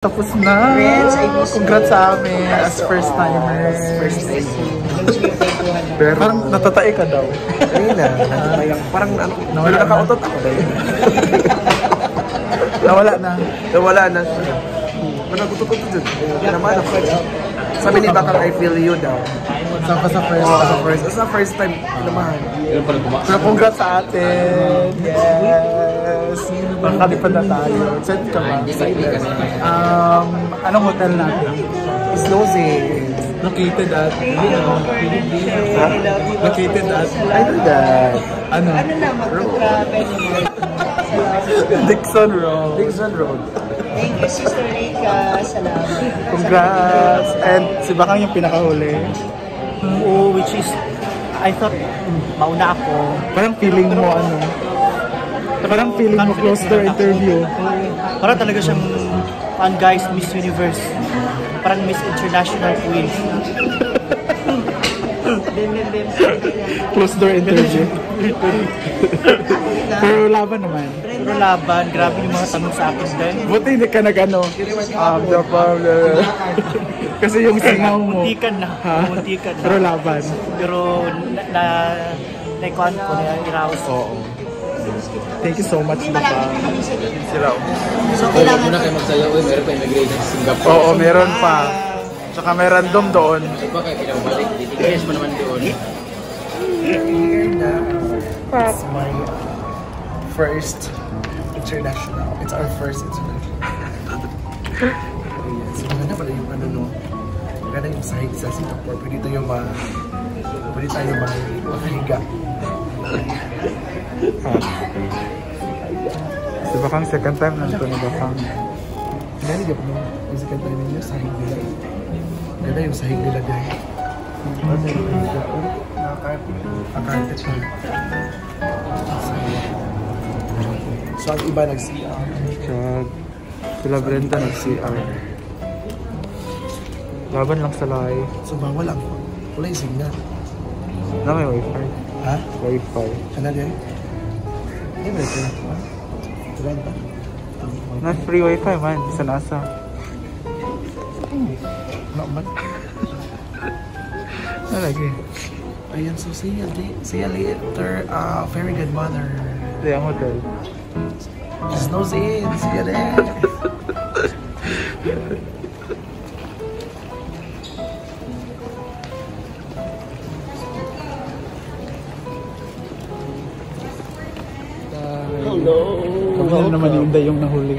Tapos na! Congrats sa amin as first timers. Pero parang natatae ka daw. Ayun na. Parang nakautot ako dahil. Nawala na. Nawala na. Managutot ko dyan. Naman ako. Sabi ni Bakang, I feel you daw. Saan ka sa first time? Sa first time, namahan. So congrats sa atin! Yes! Nakalipad na tayo. Excited ka ba? Excited. Anong hotel natin? Snow Zane. Located at... Located at... I know that. Ano? Dixon Road. Dixon Road. Thank you, Sister Rika. Salamat. Congrats! And si Bakang yung pinakahuli. Oo, which is, I thought, mauna ako. Parang feeling mo ano? Parang feeling mo close door interview. Parang talaga siyang, guys, Miss Universe. Parang Miss International Queen. Close door interview. Pero laban naman. Pero laban, grabe yung mga tanong sa akin din. Buti hindi ka nag-ano. Kasi yung singaw mo. Muntikan na. Muntikan na. Pero laban. Pero na-ikuan ko na iraos. Oo. Thank you so much, Bakang. Sila. So, kailangan muna kayo magsayaw, meron pa immigration sa Singapore. Oo, meron pa. Tsaka may random doon. Iba kayo pinabalik, titigres mo naman doon. It's my first international. It's our first international. So, maganda pala yung ano, no? Maganda yung sahig sa Singapore. Pwede tayo makahiga. Si Bakang second time nandito ni Bakang. Naligap mo. Yung second time ninyo, sahig nila. Maganda yung sahig nila dahil. Nakakarpet siya. So, ang iba nag-CR. Sila Brenda nag-CR. Laban lang sa live. So, bawal ang wala yung signal. Na may wifi. Ha? Wifi. Ano din? Hindi ba ito? Tulan ba? Na free wifi man. Sa nasa. Ano man? Ano lagi? Ayan, so see you later. Very good mother. Ito yung hotel. Snows in. See you there. Kami na naman ni Inday yung nahuli.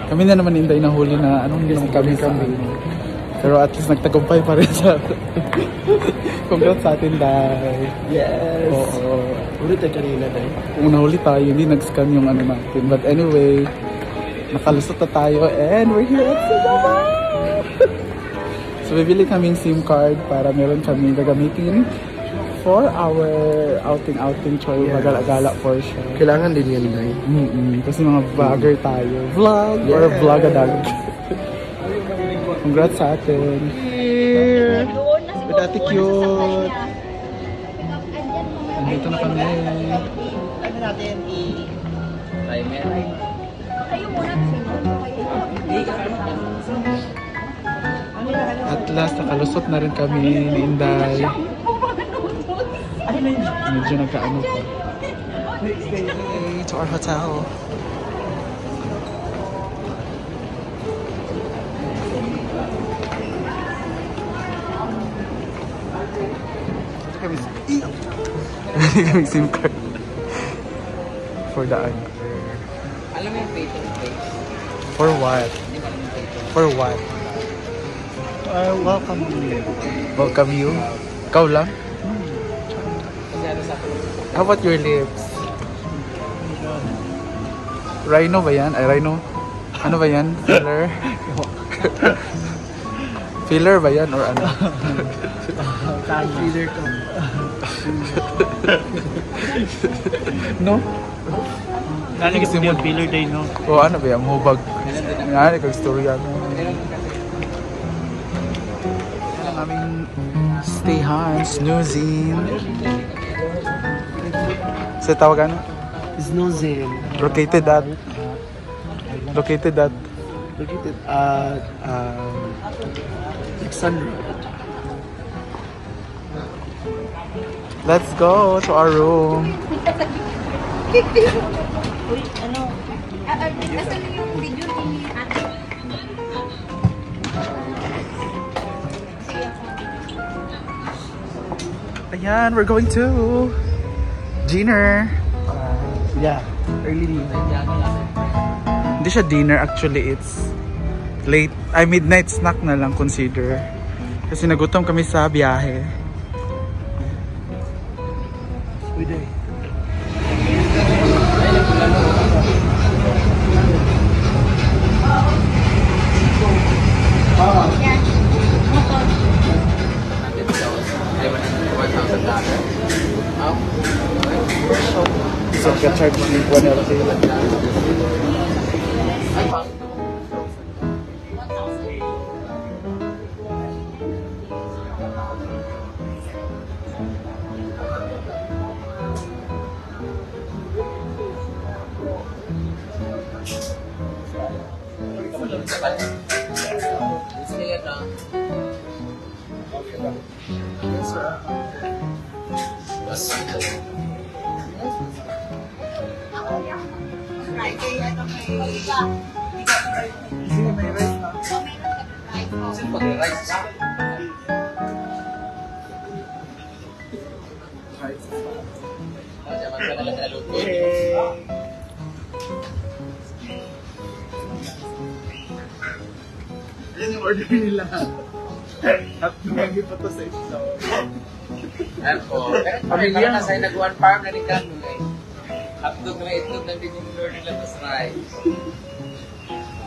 Kami na naman ni Inday nahuli na anong ginong kami. Pero at least nagtagumpay pa rin sa congrats sa atin, Day. Yes. Oo. Ulit tayo kanina, Day. Kung nahuli tayo, hindi nag-scan yung ano natin. But anyway, nakalusot na tayo and we're here at Singapore! So bibili kaming SIM card para meron kaming gagamitin for our outing choy, gala-gala for sure. Kailangan din yan, Day. Kasi mga vlogger tayo. Vlog or vlogadag. Congrats sa atin. Here! With Ate Cute. Nandito na kami. ano natin Timer. At last, nakalusot na rin kami ni Inday. Medyo nagkaano pa. To our hotel. Kami SIM card for the anchor. Alam mo yung pay-to-face? For what? For what? Welcome you. Welcome you? Ikaw lang? How about your lips? Rhino ba yan? Ay, Rhino? Ano ba yan? Filler? Filler ba yan or ano? Filler ka. No? Naligit mo yung filler day, no? O ano ba yan? Mahubag. Nga, kag-story ano. Yan ang aming stayhan, snoozing. Sa tawag ano? Snoozing. Located at Located at Located at Alexandra. let's go to our room. Uy, ano? Asan yung video ni ate? Ayan, we're going to dinner. Yeah, early dinner. Hindi siya dinner, actually it's late, midnight snack na lang consider. Kasi nagutom kami sa biyahe. Pwede. So, ka-charge ni 1LC. Yan yung order nila. Happy pa to sa isla. Pamilya na sa'yo nag-one farm na rin ka. Hotdog na itlog na din yung order nila sa rice.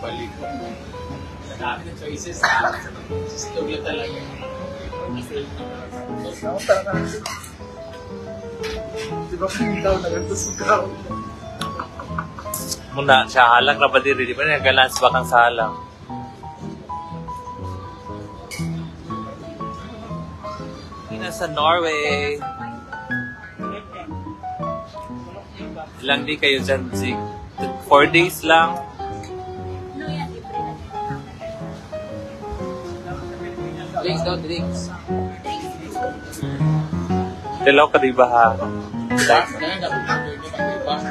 Balik ko. Dami na choices. Sistog lang talaga. Diba kung daw nagatusugaw? Muna, siya halang na ba diri? Di ba nag-galans ba kang sa halang? Nasa Norway. Ilang di kayo dyan, Zig? 4 days lang. Drinks daw, drinks. Dalaw ka di ba ha? Bas, ganun dapat order nyo pag bas.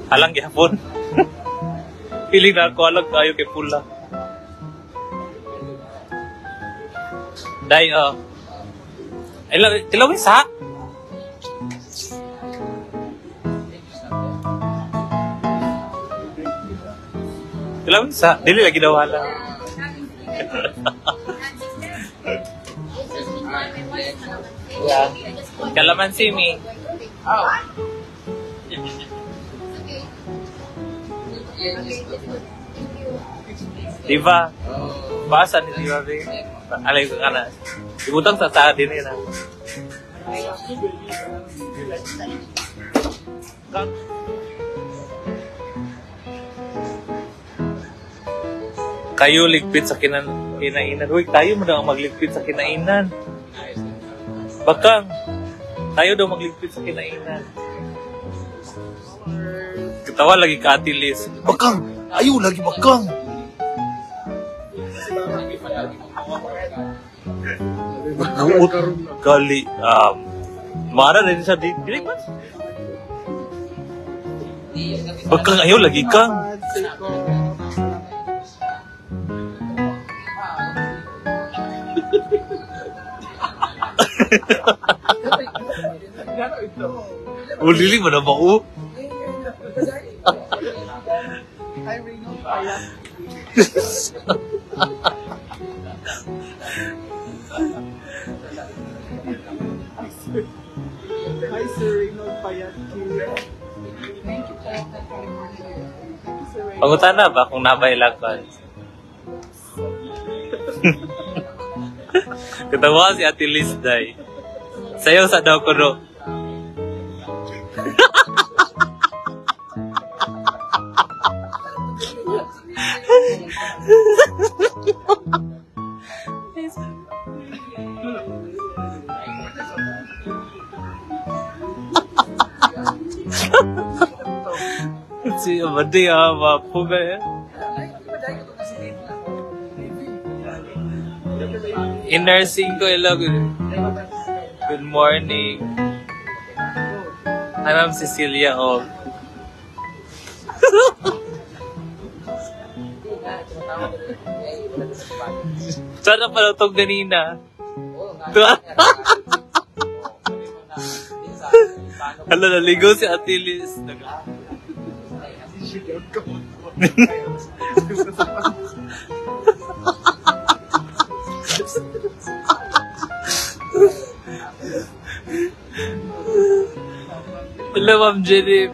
Halang gihapon. Feeling na ako alam tayo kay pula. Dahil, tilawin sa? Tilawin sa? Dili lagi daw hala. Yeah. Kalamansi mi. Oh. Diba? Basa ni Diba, be? Alay ko ka na. Ibutang sa din na. Kayo ligpit sa kinainan. Uy, tayo mo daw magligpit sa kinainan. Bakang, tayo daw magligpit sa kinainan. Katawa lagi ka, Ate Liz. Bakang, ayaw lagi bakang. Uut, gali, marah rin siya di. Dili ba? Bakang, ayaw lagi kang. Ulili mo na ba ko? Hi, Reno. Payat. Hi, Sir Reno. Payat. Pangutan na ba kung nabailakan? Katawa si Ate Liz, day. Sayaw sa daw ko, no? Si Abadi mapo ka yan. In nursing ko, hello, good morning. I'm Cecilia O. Sana pala itong ganina. Hala, naligo si Atilis. Hello, Ma'am Jenny.